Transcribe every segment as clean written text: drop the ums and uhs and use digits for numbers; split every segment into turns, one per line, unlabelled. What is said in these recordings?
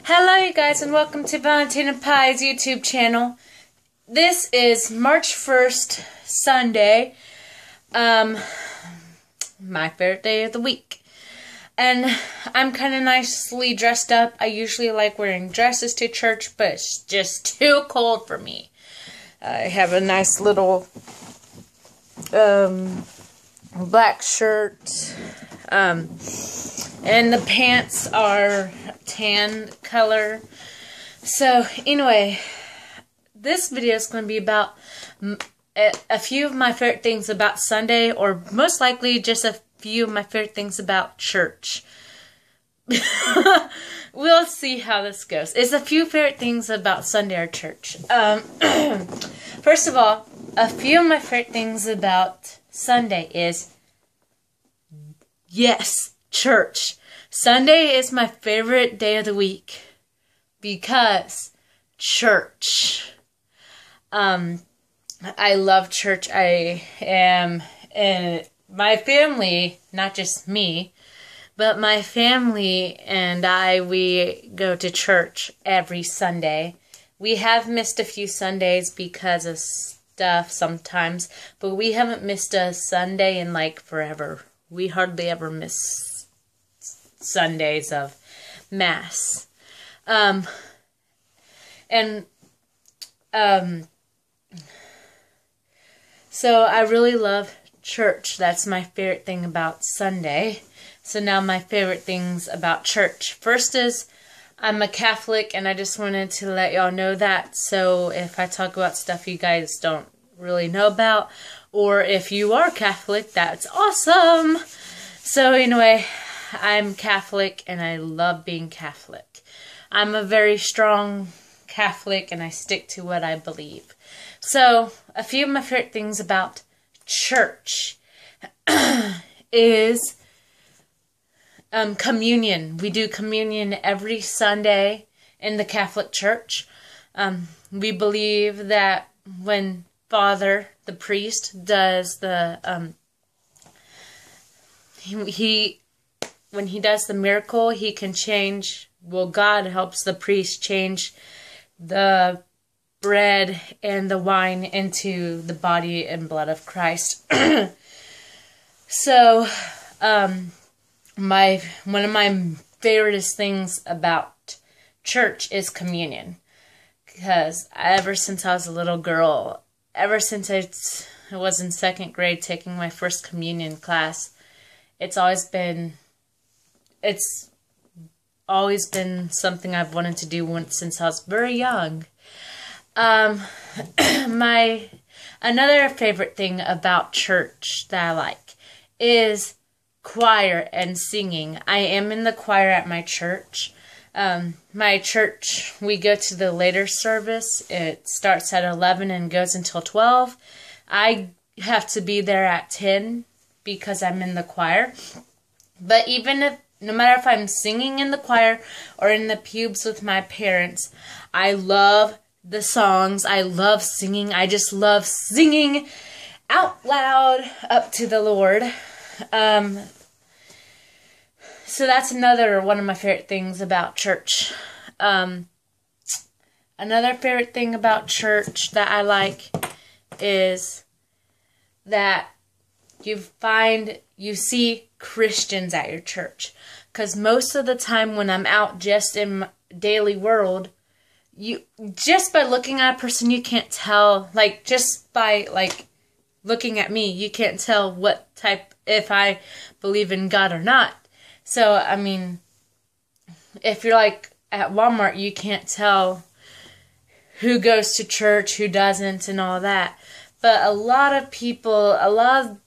Hello you guys and welcome to Valentina Pie's YouTube channel. This is March 1st, Sunday, my favorite day of the week. And I'm kind of nicely dressed up. I usually like wearing dresses to church, but it's just too cold for me. I have a nice little black shirt, and the pants are tan color. So anyway, this video is going to be about a few of my favorite things about Sunday, or most likely just a few of my favorite things about church. We'll see how this goes. It's a few favorite things about Sunday or church. First of all, a few of my favorite things about Sunday is, yes, church. Sunday is my favorite day of the week because church. I love church. I am, my family, not just me, but my family and we go to church every Sunday. We have missed a few Sundays because of stuff sometimes, but we haven't missed a Sunday in like forever. We hardly ever miss Sundays of Mass. So I really love church. That's my favorite thing about Sunday. So now my favorite things about church. First is, I'm a Catholic, and I just wanted to let y'all know that. So if I talk about stuff you guys don't really know about, or if you are Catholic, that's awesome. So anyway, I'm Catholic, and I love being Catholic. I'm a very strong Catholic, and I stick to what I believe. So, a few of my favorite things about church is communion. We do communion every Sunday in the Catholic Church. We believe that when Father, the priest, does the when he does the miracle, he can change, well, God helps the priest change the bread and the wine into the body and blood of Christ. So, one of my favoriteest things about church is communion. Because ever since I was a little girl, ever since I was in 2nd grade taking my first communion class, it's always been something I've wanted to do since I was very young. Another favorite thing about church that I like is choir and singing. I am in the choir at my church. My church, we go to the later service. It starts at 11 and goes until 12. I have to be there at 10 because I'm in the choir. But no matter if I'm singing in the choir or in the pews with my parents, I love the songs. I love singing. I just love singing out loud up to the Lord. So that's another one of my favorite things about church. Another favorite thing about church that I like is that you see Christians at your church. Because most of the time when I'm out just in my daily world, just by looking at a person, you can't tell, just by, looking at me, you can't tell what type, if I believe in God or not. So, I mean, if you're, at Walmart, you can't tell who goes to church, who doesn't, and all that. But a lot of people, a lot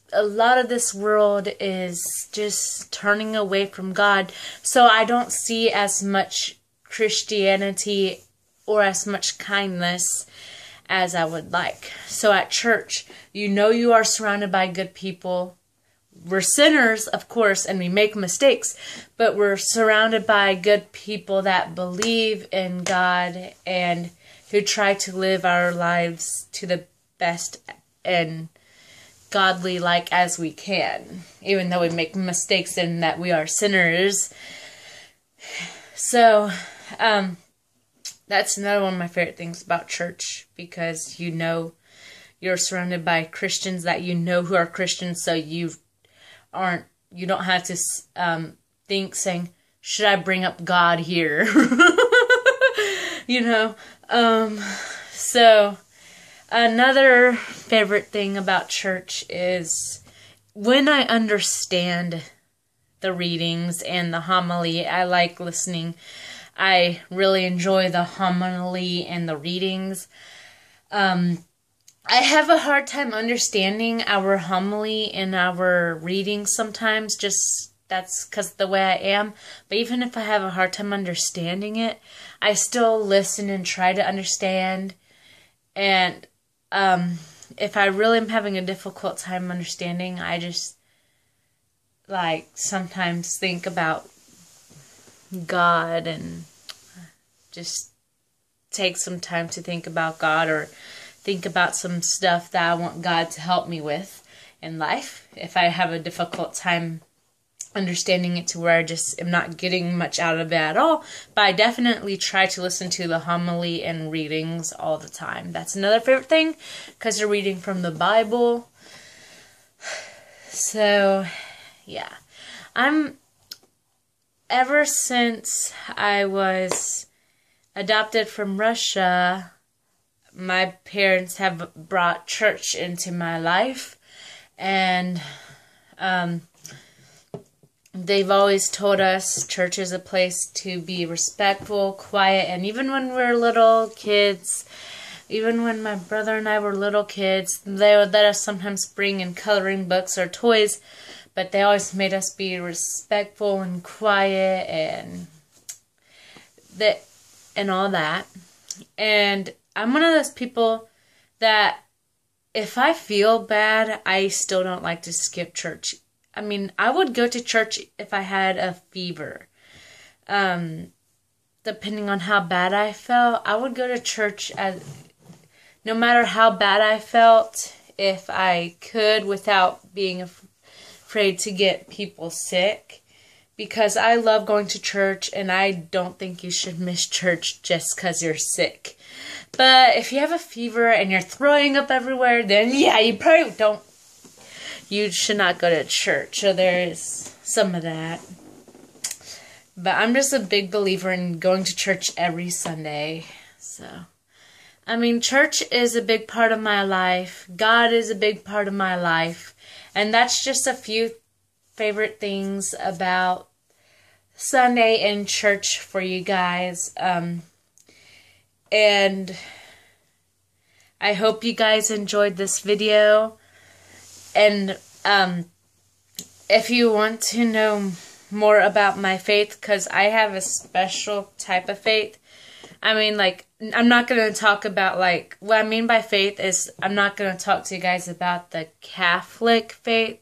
of this world is just turning away from God. So I don't see as much Christianity or as much kindness as I would like. So at church, you are surrounded by good people. We're sinners, of course, and we make mistakes, but we're surrounded by good people that believe in God and who try to live our lives to the best and godly as we can, even though we make mistakes and that we are sinners. So That's another one of my favorite things about church, because you're surrounded by Christians that you know who are Christians, so you don't have to think saying, should I bring up God here? So another favorite thing about church is when I understand the readings and the homily. I like listening. I really enjoy the homily and the readings. I have a hard time understanding our homily and our readings sometimes, just that's because of the way I am. But even if I have a hard time understanding it, I still listen and try to understand. And if I really am having a difficult time understanding, I just sometimes think about God and just take some time to think about God, or think about some stuff that I want God to help me with in life. If I have a difficult time understanding it to where I just am not getting much out of it at all, but I definitely try to listen to the homily and readings all the time. That's another favorite thing, because they're reading from the Bible. So yeah, ever since I was adopted from Russia, my parents have brought church into my life, and they've always told us church is a place to be respectful, quiet, and even when we're little kids, even when my brother and I were little kids, they would let us sometimes bring in coloring books or toys, but they always made us be respectful and quiet and all that. And I'm one of those people that if I feel bad, I still don't like to skip church. I mean, I would go to church if I had a fever. Depending on how bad I felt, I would go to church no matter how bad I felt, if I could, without being afraid to get people sick. Because I love going to church, and I don't think you should miss church just because you're sick. But if you have a fever and you're throwing up everywhere, then yeah, you should not go to church. So there is some of that. But I'm just a big believer in going to church every Sunday. So, I mean, church is a big part of my life. God is a big part of my life. And that's just a few favorite things about Sunday in church for you guys. And I hope you guys enjoyed this video. And if you want to know more about my faith, because I have a special type of faith. I mean, I'm not going to talk about, what I mean by faith is I'm not going to talk to you guys about the Catholic faith.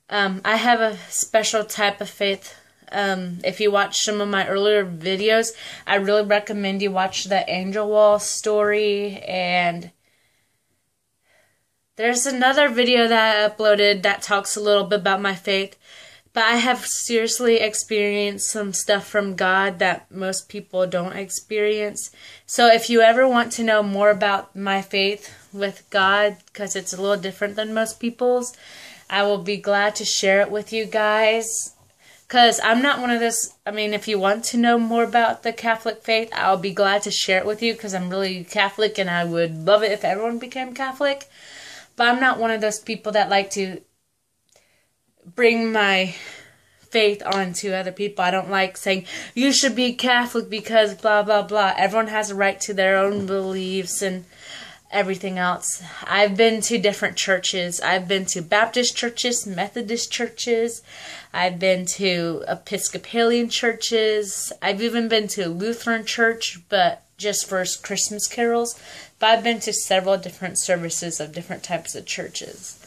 I have a special type of faith. If you watch some of my earlier videos, I really recommend you watch the Angel Wall story, and there's another video that I uploaded that talks a little bit about my faith. But I have seriously experienced some stuff from God that most people don't experience. So if you ever want to know more about my faith with God, because it's a little different than most people's, I will be glad to share it with you guys. Because I'm not one of those, I mean, if you want to know more about the Catholic faith, I'll be glad to share it with you, because I'm really Catholic and I would love it if everyone became Catholic. But I'm not one of those people that like to bring my faith on to other people. I don't like saying, you should be Catholic because blah, blah, blah. Everyone has a right to their own beliefs and everything else. I've been to different churches. I've been to Baptist churches, Methodist churches. I've been to Episcopalian churches. I've even been to Lutheran church, but just for Christmas carols. But I've been to several different services of different types of churches.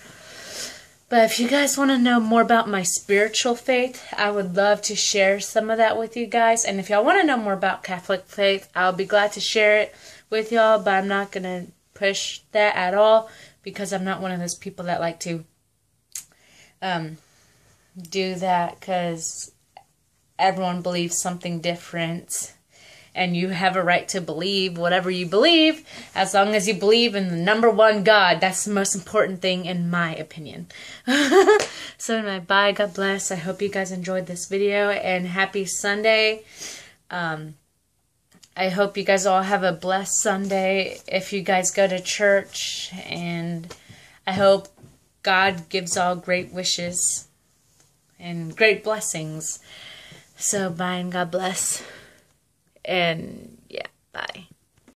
But if you guys want to know more about my spiritual faith, I would love to share some of that with you guys. And if y'all want to know more about Catholic faith, I'll be glad to share it with y'all. But I'm not going to push that at all, because I'm not one of those people that like to do that, because everyone believes something different. and you have a right to believe whatever you believe, as long as you believe in the number one God. That's the most important thing in my opinion. So anyway, bye, God bless. I hope you guys enjoyed this video, and happy Sunday. I hope you guys all have a blessed Sunday if you guys go to church, and I hope God gives all great wishes and great blessings. So bye and God bless. And yeah, bye.